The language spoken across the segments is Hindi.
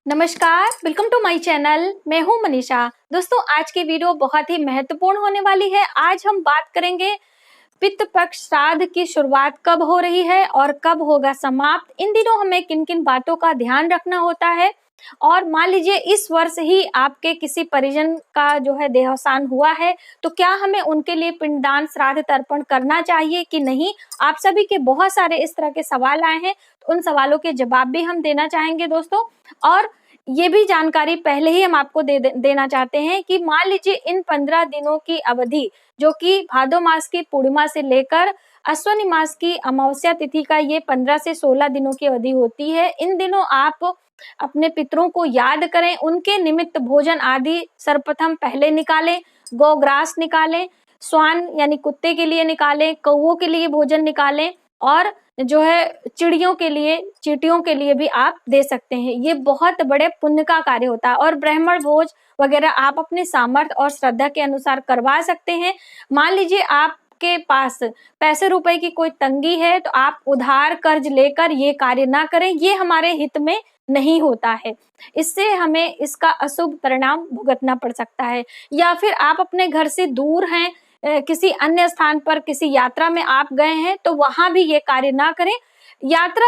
नमस्कार, वेलकम टू माय चैनल। मैं हूं मनीषा। दोस्तों, आज की वीडियो बहुत ही महत्वपूर्ण होने वाली है। आज हम बात करेंगे पितृ पक्ष श्राद्ध की शुरुआत कब हो रही है और कब होगा समाप्त। इन दिनों हमें किन किन बातों का ध्यान रखना होता है, और मान लीजिए इस वर्ष ही आपके किसी परिजन का जो है देहावसान हुआ है, तो क्या हमें उनके लिए पिंडदान श्राद्ध तर्पण करना चाहिए कि नहीं। आप सभी के बहुत सारे इस तरह के सवाल आए हैं, तो उन सवालों के जवाब भी हम देना चाहेंगे दोस्तों। और ये भी जानकारी पहले ही हम आपको देना चाहते हैं कि मान लीजिए इन 15 दिनों की अवधि, जो कि भादो मास की पूर्णिमा से लेकर अश्विनी मास की अमावस्या तिथि का ये 15 से 16 दिनों की अवधि होती है। इन दिनों आप अपने पितरों को याद करें, उनके निमित्त भोजन आदि सर्वप्रथम पहले निकालें, गोग्रास निकालें, स्वान यानी कुत्ते के लिए निकालें, कौओं के लिए भोजन निकालें, और जो है चिड़ियों के लिए, चींटियों के लिए भी आप दे सकते हैं। ये बहुत बड़े पुण्य का कार्य होता है। और ब्राह्मण भोज वगैरह आप अपने सामर्थ्य और श्रद्धा के अनुसार करवा सकते हैं। मान लीजिए आपके पास पैसे रुपए की कोई तंगी है, तो आप उधार कर्ज लेकर ये कार्य ना करें, ये हमारे हित में नहीं होता है। इससे हमें इसका अशुभ परिणाम भुगतना पड़ सकता है। या फिर आप अपने घर से दूर हैं, किसी अन्य स्थान पर किसी यात्रा में आप गए हैं, तो वहां भी ये कार्य ना करें। यात्रा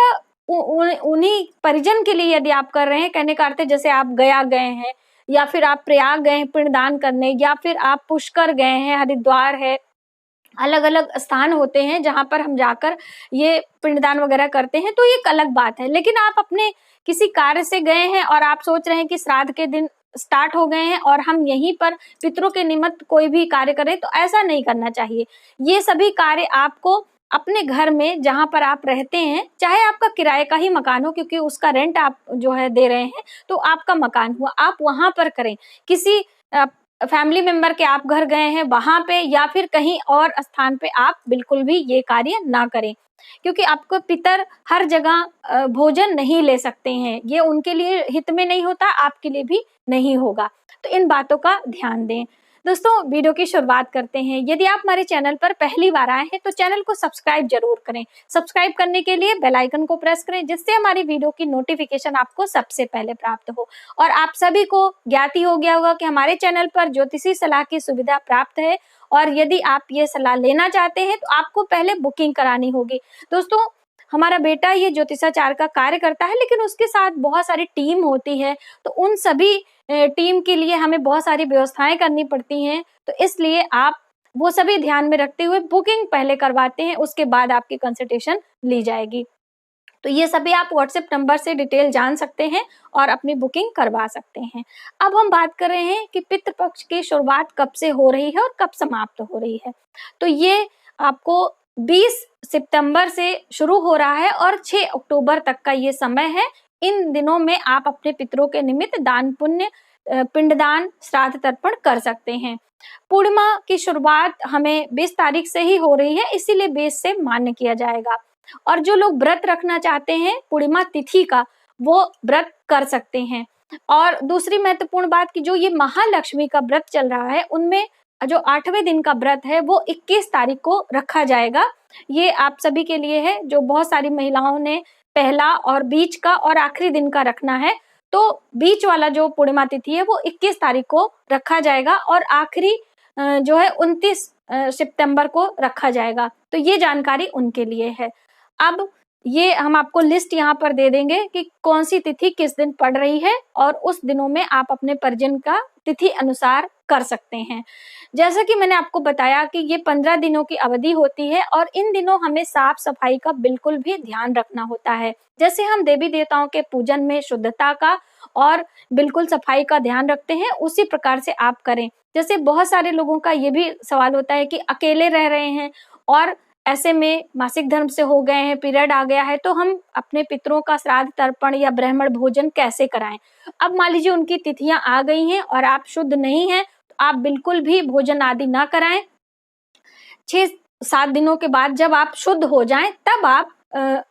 उन्हीं परिजन के लिए यदि आप कर रहे हैं, कहने का अर्थ है जैसे आप गया गए हैं, या फिर आप प्रयाग गए हैं पिंडदान करने, या फिर आप पुष्कर गए हैं, हरिद्वार है, अलग अलग स्थान होते हैं जहां पर हम जाकर ये पिंडदान वगैरह करते हैं, तो ये एक अलग बात है। लेकिन आप अपने किसी कार्य से गए हैं और आप सोच रहे हैं कि श्राद्ध के दिन स्टार्ट हो गए हैं और हम यहीं पर पितरों के निमित्त कोई भी कार्य करें, तो ऐसा नहीं करना चाहिए। ये सभी कार्य आपको अपने घर में जहां पर आप रहते हैं, चाहे आपका किराए का ही मकान हो, क्योंकि उसका रेंट आप जो है दे रहे हैं, तो आपका मकान हुआ, आप वहां पर करें। किसी फैमिली मेंबर के आप घर गए हैं वहां पे, या फिर कहीं और स्थान पे आप बिल्कुल भी ये कार्य ना करें, क्योंकि आपको पितर हर जगह भोजन नहीं ले सकते हैं। ये उनके लिए हित में नहीं होता, आपके लिए भी नहीं होगा। तो इन बातों का ध्यान दें। दोस्तों, वीडियो की शुरुआत करते हैं। यदि आप हमारे चैनल पर पहली बार आए हैं, तो चैनल को सब्सक्राइब जरूर करें। सब्सक्राइब करने के लिए बेल आइकन को प्रेस करें, जिससे हमारी वीडियो की नोटिफिकेशन आपको सबसे पहले प्राप्त हो। और आप सभी को ज्ञात ही हो गया होगा कि हमारे चैनल पर ज्योतिषी सलाह की सुविधा प्राप्त है, और यदि आप ये सलाह लेना चाहते हैं तो आपको पहले बुकिंग करानी होगी। दोस्तों, हमारा बेटा ये ज्योतिषाचार का कार्य करता है, लेकिन उसके साथ बहुत सारी टीम होती है, तो उन सभी टीम के लिए हमें बहुत सारी व्यवस्थाएं करनी पड़ती हैं। तो इसलिए आप वो सभी ध्यान में रखते हुए बुकिंग पहले करवाते हैं, उसके बाद आपकी कंसल्टेशन ली जाएगी। तो ये सभी आप व्हाट्सएप नंबर से डिटेल जान सकते हैं और अपनी बुकिंग करवा सकते हैं। अब हम बात कर रहे हैं कि पितृपक्ष की शुरुआत कब से हो रही है और कब समाप्त हो रही है। तो ये आपको 20 सितंबर से शुरू हो रहा है और 6 अक्टूबर तक का ये समय है। इन दिनों में आप अपने पितरों के निमित्त दान पुण्य, पिंडदान, श्राद्ध तर्पण कर सकते हैं। पूर्णिमा की शुरुआत हमें 20 तारीख से ही हो रही है, इसीलिए 20 से मान्य किया जाएगा। और जो लोग व्रत रखना चाहते हैं पूर्णिमा तिथि का, वो व्रत कर सकते हैं। और दूसरी महत्वपूर्ण बात कि जो ये महालक्ष्मी का व्रत चल रहा है, उनमें जो 8वें दिन का व्रत है वो 21 तारीख को रखा जाएगा। ये आप सभी के लिए है, जो बहुत सारी महिलाओं ने पहला और बीच का और आखिरी दिन का रखना है। तो बीच वाला जो पूर्णिमा तिथि है वो 21 तारीख को रखा जाएगा, और आखिरी जो है 29 सितंबर को रखा जाएगा। तो ये जानकारी उनके लिए है। अब ये हम आपको लिस्ट यहाँ पर दे देंगे कि कौन सी तिथि किस दिन पड़ रही है, और उस दिनों में आप अपने परिजन का तिथि अनुसार कर सकते हैं। जैसा कि मैंने आपको बताया कि ये 15 दिनों की अवधि होती है, और इन दिनों हमें साफ सफाई का बिल्कुल भी ध्यान रखना होता है। जैसे हम देवी देवताओं के पूजन में शुद्धता का और बिल्कुल सफाई का ध्यान रखते हैं, उसी प्रकार से आप करें। जैसे बहुत सारे लोगों का ये भी सवाल होता है कि अकेले रह रहे हैं और ऐसे में मासिक धर्म से हो गए हैं, पीरियड आ गया है, तो हम अपने पितरों का श्राद्ध तर्पण या ब्राह्मण भोजन कैसे कराएं। अब मान लीजिए उनकी तिथियां आ गई हैं और आप शुद्ध नहीं हैं, तो आप बिल्कुल भी भोजन आदि ना कराएं। 6-7 दिनों के बाद जब आप शुद्ध हो जाएं, तब आप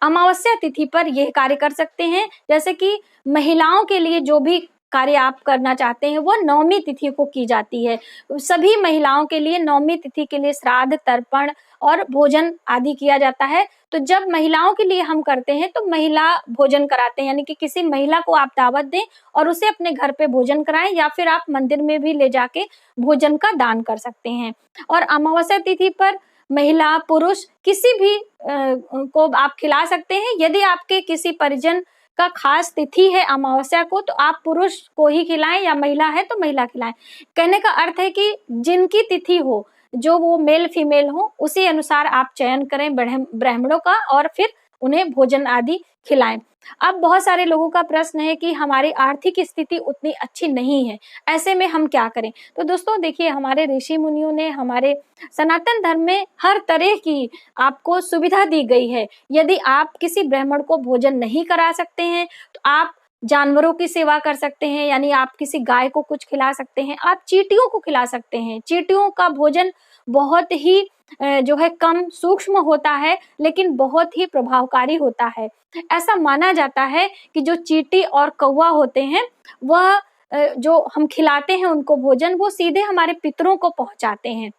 अमावस्या तिथि पर यह कार्य कर सकते हैं। जैसे कि महिलाओं के लिए जो भी कार्य आप करना चाहते हैं वो नवमी तिथि को की जाती है। सभी महिलाओं के लिए नवमी तिथि के लिए श्राद्ध, तर्पण और भोजन आदि किया जाता है। तो जब महिलाओं के लिए हम करते हैं तो महिला भोजन कराते हैं, यानी कि किसी महिला को आप दावत दें और उसे अपने घर पे भोजन कराएं, या फिर आप मंदिर में भी ले जाके भोजन का दान कर सकते हैं। और अमावस्या तिथि पर महिला पुरुष किसी भी को आप खिला सकते हैं। यदि आपके किसी परिजन का खास तिथि है अमावस्या को, तो आप पुरुष को ही खिलाएं, या महिला है तो महिला खिलाएं। कहने का अर्थ है कि जिनकी तिथि हो, जो वो मेल फीमेल हो, उसी अनुसार आप चयन करें ब्राह्मणों का और फिर उन्हें भोजन आदि खिलाएं। अब बहुत सारे लोगों का प्रश्न है कि हमारी आर्थिक स्थिति उतनी अच्छी नहीं है, ऐसे में हम क्या करें। तो दोस्तों देखिए, हमारे ऋषि मुनियों ने, हमारे सनातन धर्म में हर तरह की आपको सुविधा दी गई है। यदि आप किसी ब्राह्मण को भोजन नहीं करा सकते हैं तो आप जानवरों की सेवा कर सकते हैं, यानी आप किसी गाय को कुछ खिला सकते हैं, आप चींटियों को खिला सकते हैं। चींटियों का भोजन बहुत ही जो है कम सूक्ष्म होता है, लेकिन बहुत ही प्रभावकारी होता है। ऐसा माना जाता है कि जो चींटी और कौवा होते हैं, वह जो हम खिलाते हैं उनको भोजन, वो सीधे हमारे पितरों को पहुंचाते हैं।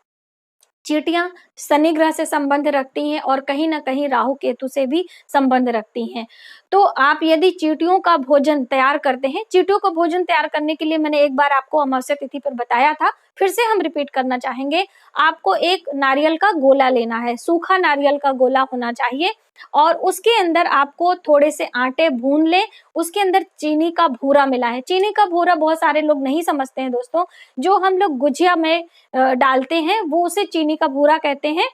चींटियां शनि ग्रह से संबंध रखती हैं और कहीं ना कहीं राहु केतु से भी संबंध रखती हैं। तो आप यदि चींटियों का भोजन तैयार करते हैं, चींटियों का भोजन तैयार करने के लिए मैंने एक बार आपको अमावस्या तिथि पर बताया था, फिर से हम रिपीट करना चाहेंगे। आपको एक नारियल का गोला लेना है, सूखा नारियल का गोला होना चाहिए, और उसके अंदर आपको थोड़े से आटे भून ले, उसके अंदर चीनी का भूरा मिला है। चीनी का भूरा बहुत सारे लोग नहीं समझते हैं दोस्तों, जो हम लोग गुजिया में डालते हैं वो उसे चीनी का भूरा कहते हैं।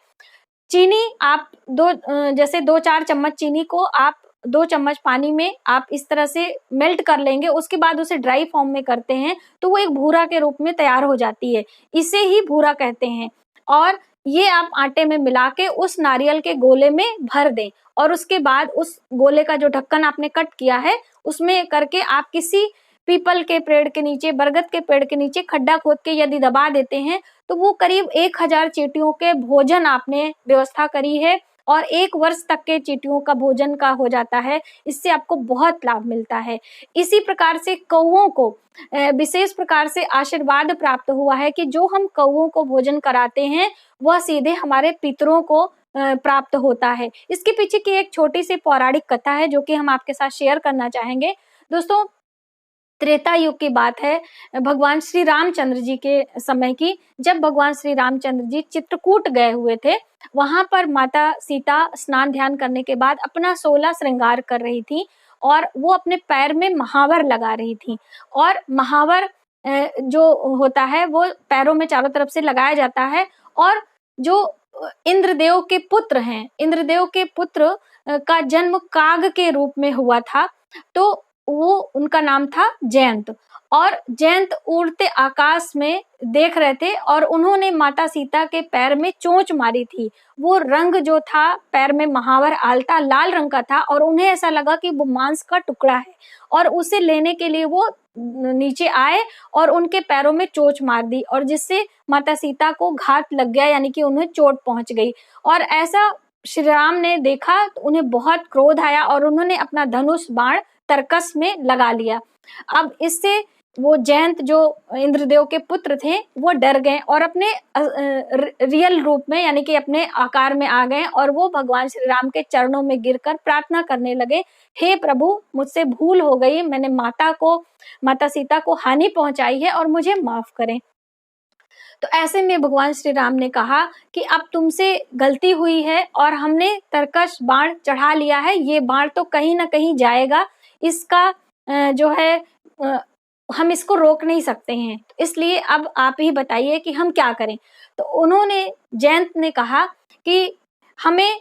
चीनी आप जैसे 2-4 चम्मच चीनी को आप 2 चम्मच पानी में आप इस तरह से मेल्ट कर लेंगे, उसके बाद उसे ड्राई फॉर्म में करते हैं तो वो एक भूरा के रूप में तैयार हो जाती है, इसे ही भूरा कहते हैं। और ये आप आटे में मिला के उस नारियल के गोले में भर दें, और उसके बाद उस गोले का जो ढक्कन आपने कट किया है उसमें करके आप किसी पीपल के पेड़ के नीचे, बरगद के पेड़ के नीचे खड्डा खोद के यदि दबा देते हैं तो वो करीब 1000 चींटियों के भोजन आपने व्यवस्था करी है, और 1 वर्ष तक के चींटियों का भोजन का हो जाता है। इससे आपको बहुत लाभ मिलता है। इसी प्रकार से कौवों को विशेष प्रकार से आशीर्वाद प्राप्त हुआ है कि जो हम कौवों को भोजन कराते हैं वह सीधे हमारे पितरों को प्राप्त होता है। इसके पीछे की एक छोटी सी पौराणिक कथा है जो कि हम आपके साथ शेयर करना चाहेंगे। दोस्तों, त्रेता युग की बात है, भगवान श्री रामचंद्र जी के समय की, जब भगवान श्री रामचंद्र जी चित्रकूट गए हुए थे। वहां पर माता सीता स्नान ध्यान करने के बाद अपना 16 श्रृंगार कर रही थी, और वो अपने पैर में महावर लगा रही थी। और महावर जो होता है वो पैरों में चारों तरफ से लगाया जाता है। और जो इंद्रदेव के पुत्र हैं, इंद्रदेव के पुत्र का जन्म काग के रूप में हुआ था, तो वो उनका नाम था जयंत। और जयंत उड़ते आकाश में देख रहे थे और उन्होंने माता सीता के पैर में चोंच मारी थी। वो रंग जो था पैर में महावर आलता लाल रंग का था, और उन्हें ऐसा लगा कि वो मांस का टुकड़ा है, और उसे लेने के लिए वो नीचे आए और उनके पैरों में चोंच मार दी, और जिससे माता सीता को घात लग गया, यानी कि उन्हें चोट पहुंच गई। और ऐसा श्री राम ने देखा तो उन्हें बहुत क्रोध आया और उन्होंने अपना धनुष बाण तरकस में लगा लिया। अब इससे वो जयंत जो इंद्रदेव के पुत्र थे वो डर गए और अपने रियल रूप में, यानी कि अपने आकार में आ गए, और वो भगवान श्री राम के चरणों में गिरकर प्रार्थना करने लगे, हे प्रभु, मुझसे भूल हो गई, मैंने माता सीता को हानि पहुंचाई है और मुझे माफ करें। तो ऐसे में भगवान श्री राम ने कहा कि अब तुमसे गलती हुई है और हमने तरकश बाण चढ़ा लिया है, ये बाण तो कहीं ना कहीं जाएगा, इसका जो है हम इसको रोक नहीं सकते हैं, तो इसलिए अब आप ही बताइए कि हम क्या करें। तो उन्होंने, जयंत ने कहा कि हमें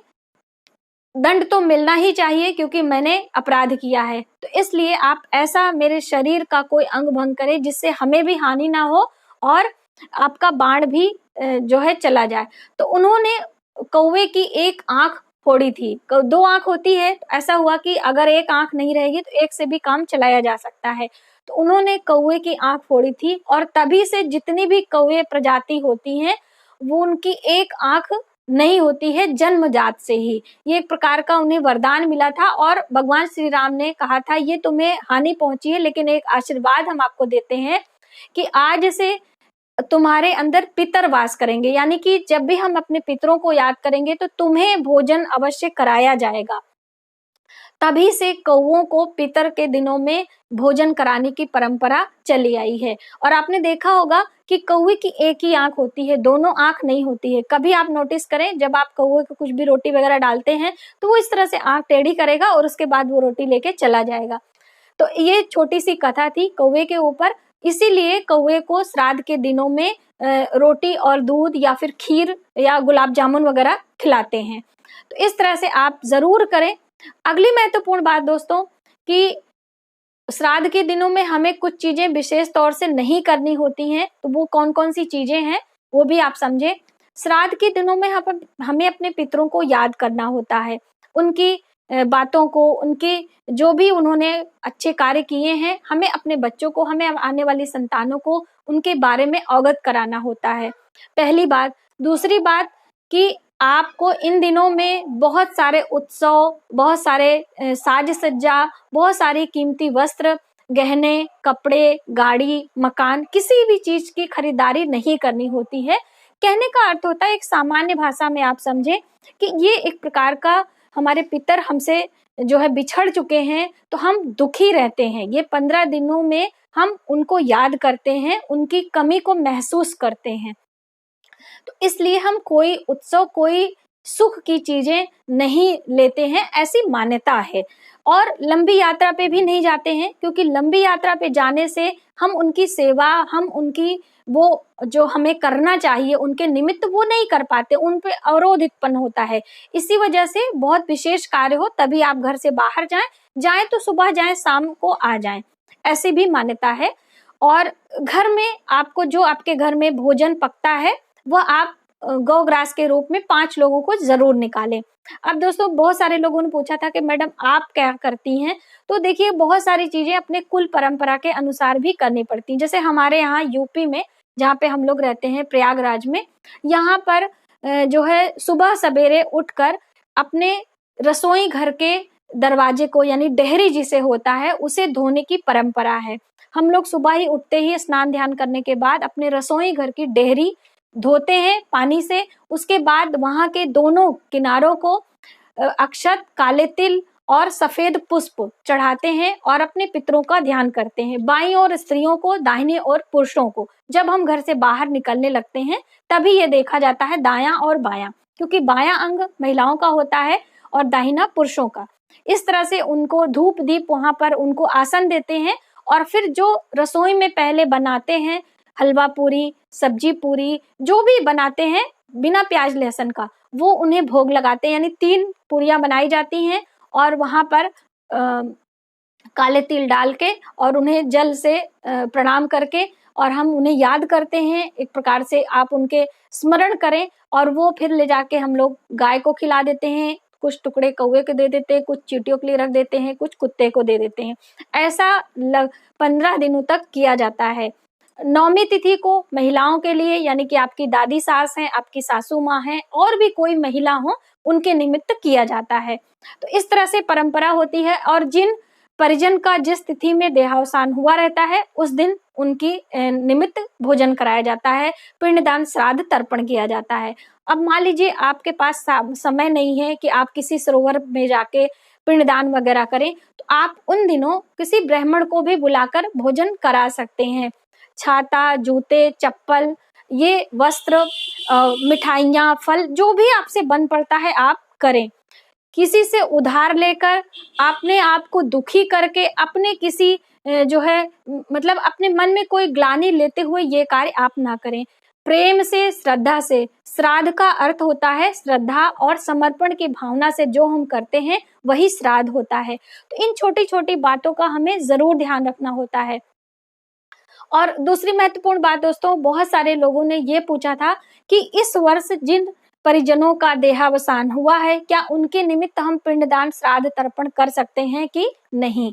दंड तो मिलना ही चाहिए क्योंकि मैंने अपराध किया है, तो इसलिए आप ऐसा मेरे शरीर का कोई अंग भंग करें जिससे हमें भी हानि ना हो और आपका बाण भी जो है चला जाए। तो उन्होंने कौवे की एक आंख फोड़ी थी। 2 आंख होती है, तो ऐसा हुआ कि अगर एक आंख नहीं रहेगी तो एक से भी काम चलाया जा सकता है। तो उन्होंने कौवे की आंख फोड़ी थी और तभी से जितनी भी कौवे प्रजाति होती हैं वो उनकी एक आंख नहीं होती है जन्मजात से ही। ये एक प्रकार का उन्हें वरदान मिला था और भगवान श्री राम ने कहा था ये तुम्हें हानि पहुंची है, लेकिन एक आशीर्वाद हम आपको देते हैं कि आज से तुम्हारे अंदर पितर वास करेंगे, यानी कि जब भी हम अपने पितरों को याद करेंगे तो तुम्हें भोजन अवश्य कराया जाएगा। तभी से कौओं को पितर के दिनों में भोजन कराने की परंपरा चली आई है। और आपने देखा होगा कि कौवे की एक ही आंख होती है, दोनों आंख नहीं होती है। कभी आप नोटिस करें, जब आप कौवे को कुछ भी रोटी वगैरह डालते हैं तो वो इस तरह से आंख टेढ़ी करेगा और उसके बाद वो रोटी लेके चला जाएगा। तो ये छोटी सी कथा थी कौवे के ऊपर, इसीलिए कौवे को श्राद्ध के दिनों में रोटी और दूध या फिर खीर या गुलाब जामुन वगैरह खिलाते हैं। तो इस तरह से आप जरूर करें। अगली महत्वपूर्ण बात दोस्तों कि श्राद्ध के दिनों में हमें कुछ चीजें विशेष तौर से नहीं करनी होती हैं, तो वो कौन कौन सी चीजें हैं वो भी आप समझे। श्राद्ध के दिनों में हमें अपने पितरों को याद करना होता है, उनकी बातों को, उनके जो भी उन्होंने अच्छे कार्य किए हैं, हमें अपने बच्चों को, हमें आने वाली संतानों को उनके बारे में अवगत कराना होता है, पहली बात। दूसरी बात कि आपको इन दिनों में बहुत सारे उत्सव, बहुत सारे साज सज्जा, बहुत सारी कीमती वस्त्र, गहने, कपड़े, गाड़ी, मकान, किसी भी चीज की खरीदारी नहीं करनी होती है। कहने का अर्थ होता है, एक सामान्य भाषा में आप समझे कि ये एक प्रकार का हमारे पितर हमसे जो है बिछड़ चुके हैं, तो हम दुखी रहते हैं। ये 15 दिनों में हम उनको याद करते हैं, उनकी कमी को महसूस करते हैं। तो इसलिए हम कोई उत्सव, कोई सुख की चीजें नहीं लेते हैं, ऐसी मान्यता है। और लंबी यात्रा पे भी नहीं जाते हैं, क्योंकि लंबी यात्रा पे जाने से हम उनकी सेवा, हम उनकी वो जो हमें करना चाहिए उनके निमित्त वो नहीं कर पाते, उन पे अवरोध उत्पन्न होता है। इसी वजह से बहुत विशेष कार्य हो तभी आप घर से बाहर जाएं तो सुबह जाएं, शाम को आ जाएं, ऐसी भी मान्यता है। और घर में आपको जो आपके घर में भोजन पकता है वह आप गौग्रास के रूप में 5 लोगों को जरूर निकालें। अब दोस्तों बहुत सारे लोगों ने पूछा था कि मैडम आप क्या करती हैं, तो देखिए बहुत सारी चीजें अपने कुल परंपरा के अनुसार भी करनी पड़ती हैं। जैसे हमारे यहाँ यूपी में, जहाँ पे हम लोग रहते हैं प्रयागराज में, यहाँ पर जो है सुबह सवेरे उठकर अपने रसोई घर के दरवाजे को, यानी डेहरी जिसे होता है, उसे धोने की परंपरा है। हम लोग सुबह ही उठते ही स्नान ध्यान करने के बाद अपने रसोई घर की डेहरी धोते हैं पानी से। उसके बाद वहां के दोनों किनारों को अक्षत, काले तिल और सफेद पुष्प चढ़ाते हैं और अपने पितरों का ध्यान करते हैं। बाईं ओर स्त्रियों को, दाहिने ओर पुरुषों को। जब हम घर से बाहर निकलने लगते हैं तभी ये देखा जाता है दायां और बायां, क्योंकि बायां अंग महिलाओं का होता है और दाहिना पुरुषों का। इस तरह से उनको धूप दीप वहां पर उनको आसन देते हैं और फिर जो रसोई में पहले बनाते हैं, हलवा पूरी, सब्जी पूरी, जो भी बनाते हैं बिना प्याज लहसुन का, वो उन्हें भोग लगाते हैं। यानी 3 पूरियां बनाई जाती हैं और वहां पर काले तिल डाल के और उन्हें जल से प्रणाम करके और हम उन्हें याद करते हैं। एक प्रकार से आप उनके स्मरण करें और वो फिर ले जाके हम लोग गाय को खिला देते हैं, कुछ टुकड़े कौवे को दे देते हैं, कुछ चींटियों के लिए रख देते हैं, कुछ कुत्ते को दे देते हैं। ऐसा 15 दिनों तक किया जाता है। 9वीं तिथि को महिलाओं के लिए, यानी कि आपकी दादी सास हैं, आपकी सासू माँ हैं, और भी कोई महिला हो, उनके निमित्त किया जाता है। तो इस तरह से परंपरा होती है। और जिन परिजन का जिस तिथि में देहावसान हुआ रहता है उस दिन उनकी निमित्त भोजन कराया जाता है, पिंडदान, श्राद्ध, तर्पण किया जाता है। अब मान लीजिए आपके पास समय नहीं है कि आप किसी सरोवर में जाके पिंडदान वगैरह करें, तो आप उन दिनों किसी ब्राह्मण को भी बुलाकर भोजन करा सकते हैं। छाता, जूते, चप्पल, ये वस्त्र, मिठाइयाँ, फल, जो भी आपसे बन पड़ता है आप करें। किसी से उधार लेकर, अपने आप को दुखी करके, अपने किसी जो है मतलब अपने मन में कोई ग्लानि लेते हुए ये कार्य आप ना करें। प्रेम से, श्रद्धा से, श्राद्ध का अर्थ होता है श्रद्धा और समर्पण की भावना से जो हम करते हैं वही श्राद्ध होता है। तो इन छोटी छोटी बातों का हमें जरूर ध्यान रखना होता है। और दूसरी महत्वपूर्ण बात दोस्तों, बहुत सारे लोगों ने ये पूछा था कि इस वर्ष जिन परिजनों का देहावसान हुआ है, क्या उनके निमित्त हम पिंडदान, श्राद्ध, तर्पण कर सकते हैं कि नहीं।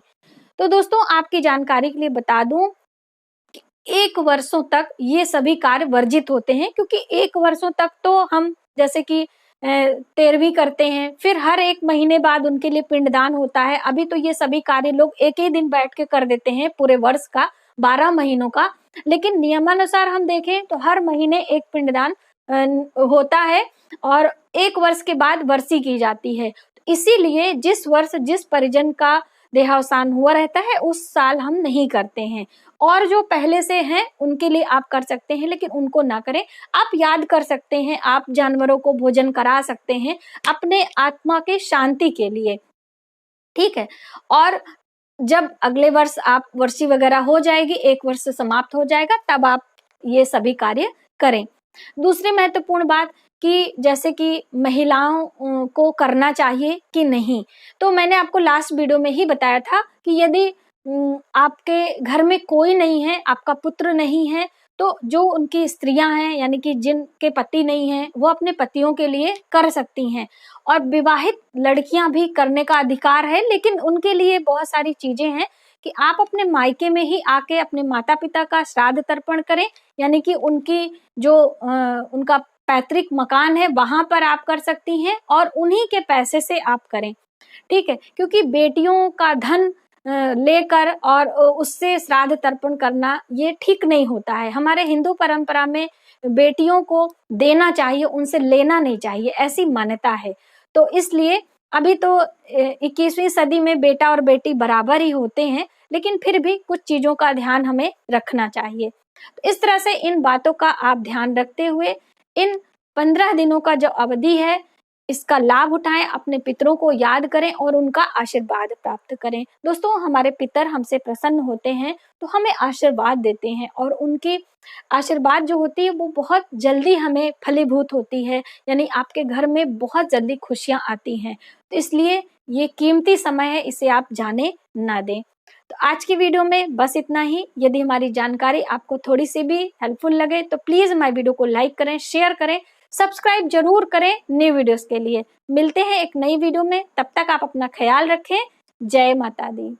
तो दोस्तों आपकी जानकारी के लिए बता दूं कि 1 वर्षों तक ये सभी कार्य वर्जित होते हैं, क्योंकि 1 वर्षों तक तो हम, जैसे कि 13वीं करते हैं, फिर हर 1 महीने बाद उनके लिए पिंडदान होता है। अभी तो ये सभी कार्य लोग एक ही दिन बैठ के कर देते हैं पूरे वर्ष का, 12 महीनों का, लेकिन नियमानुसार हम देखें तो हर महीने एक पिंडदान होता है और 1 वर्ष के बाद बरसी की जाती है। इसीलिए जिस वर्ष जिस परिजन का देहावसान हुआ रहता है उस साल हम नहीं करते हैं, और जो पहले से हैं उनके लिए आप कर सकते हैं, लेकिन उनको ना करें। आप याद कर सकते हैं, आप जानवरों को भोजन करा सकते हैं अपने आत्मा के शांति के लिए, ठीक है। और जब अगले वर्ष आप वर्षी वगैरह हो जाएगी, 1 वर्ष से समाप्त हो जाएगा, तब आप ये सभी कार्य करें। दूसरी महत्वपूर्ण बात कि जैसे कि महिलाओं को करना चाहिए कि नहीं, तो मैंने आपको लास्ट वीडियो में ही बताया था कि यदि आपके घर में कोई नहीं है, आपका पुत्र नहीं है, तो जो उनकी स्त्रियां हैं यानी कि जिनके पति नहीं हैं, वो अपने पतियों के लिए कर सकती हैं। और विवाहित लड़कियां भी करने का अधिकार है, लेकिन उनके लिए बहुत सारी चीजें हैं कि आप अपने मायके में ही आके अपने माता पिता का श्राद्ध तर्पण करें, यानी कि उनकी जो उनका पैतृक मकान है वहां पर आप कर सकती हैं और उन्हीं के पैसे से आप करें, ठीक है। क्योंकि बेटियों का धन लेकर और उससे श्राद्ध तर्पण करना ये ठीक नहीं होता है। हमारे हिंदू परंपरा में बेटियों को देना चाहिए, उनसे लेना नहीं चाहिए, ऐसी मान्यता है। तो इसलिए अभी तो 21वीं सदी में बेटा और बेटी बराबर ही होते हैं, लेकिन फिर भी कुछ चीजों का ध्यान हमें रखना चाहिए। तो इस तरह से इन बातों का आप ध्यान रखते हुए इन 15 दिनों का जो अवधि है इसका लाभ उठाएं, अपने पितरों को याद करें और उनका आशीर्वाद प्राप्त करें। दोस्तों, हमारे पितर हमसे प्रसन्न होते हैं तो हमें आशीर्वाद देते हैं, और उनकी आशीर्वाद जो होती है वो बहुत जल्दी हमें फलीभूत होती है, यानी आपके घर में बहुत जल्दी खुशियां आती हैं। तो इसलिए ये कीमती समय है, इसे आप जाने ना दें। तो आज की वीडियो में बस इतना ही। यदि हमारी जानकारी आपको थोड़ी सी भी हेल्पफुल लगे तो प्लीज हमारी वीडियो को लाइक करें, शेयर करें, सब्सक्राइब जरूर करें नई वीडियोस के लिए। मिलते हैं एक नई वीडियो में, तब तक आप अपना ख्याल रखें। जय माता दी।